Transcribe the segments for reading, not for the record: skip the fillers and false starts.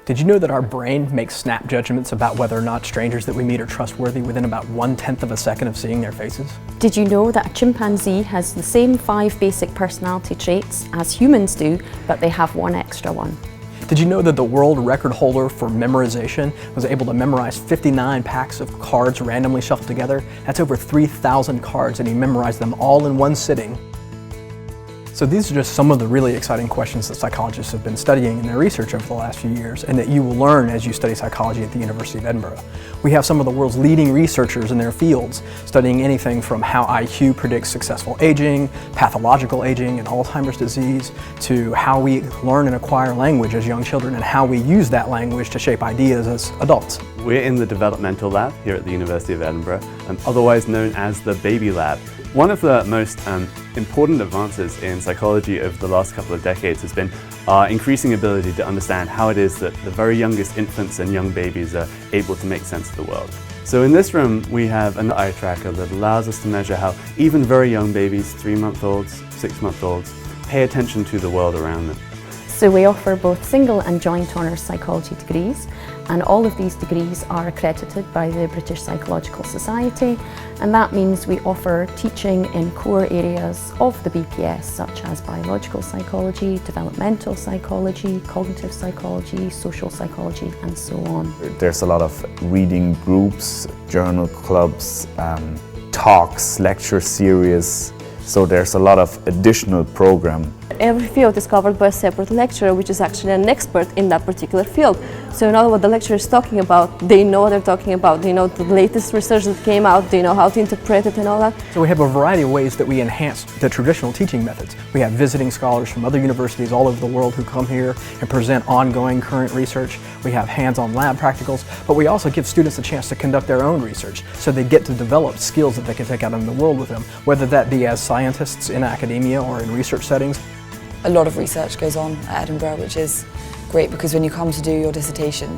Did you know that our brain makes snap judgments about whether or not strangers that we meet are trustworthy within about 1/10 of a second of seeing their faces? Did you know that a chimpanzee has the same 5 basic personality traits as humans do, but they have one extra one? Did you know that the world record holder for memorization was able to memorize 59 packs of cards randomly shuffled together? That's over 3,000 cards, and he memorized them all in one sitting. So these are just some of the really exciting questions that psychologists have been studying in their research over the last few years, and that you will learn as you study psychology at the University of Edinburgh. We have some of the world's leading researchers in their fields, studying anything from how IQ predicts successful aging, pathological aging, and Alzheimer's disease, to how we learn and acquire language as young children and how we use that language to shape ideas as adults. We're in the developmental lab here at the University of Edinburgh, otherwise known as the Baby Lab. One of the most important advances in psychology over the last couple of decades has been our increasing ability to understand how it is that the very youngest infants and young babies are able to make sense of the world. So in this room we have an eye tracker that allows us to measure how even very young babies, 3-month-olds, 6-month-olds, pay attention to the world around them. So we offer both single and joint honours psychology degrees, and all of these degrees are accredited by the British Psychological Society, and that means we offer teaching in core areas of the BPS such as biological psychology, developmental psychology, cognitive psychology, social psychology, and so on. There's a lot of reading groups, journal clubs, talks, lecture series, so there's a lot of additional program. Every field is covered by a separate lecturer, which is actually an expert in that particular field. So you know what the lecturer is talking about, they know what they're talking about, they know the latest research that came out, they know how to interpret it and all that. So we have a variety of ways that we enhance the traditional teaching methods. We have visiting scholars from other universities all over the world who come here and present ongoing current research. We have hands-on lab practicals, but we also give students a chance to conduct their own research, so they get to develop skills that they can take out in the world with them, whether that be as scientists in academia or in research settings. A lot of research goes on at Edinburgh, which is great because when you come to do your dissertation,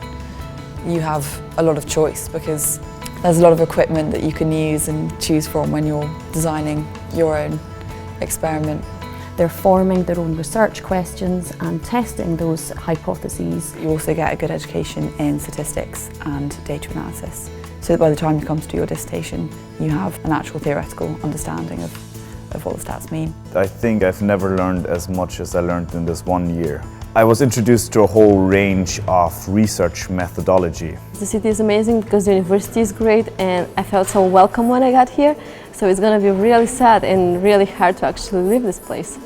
you have a lot of choice because there's a lot of equipment that you can use and choose from when you're designing your own experiment. They're forming their own research questions and testing those hypotheses. You also get a good education in statistics and data analysis, so that by the time you come to do your dissertation, you have an actual theoretical understanding of what the stats mean. I think I've never learned as much as I learned in this 1 year. I was introduced to a whole range of research methodology. The city is amazing because the university is great, and I felt so welcome when I got here. So it's going to be really sad and really hard to actually leave this place.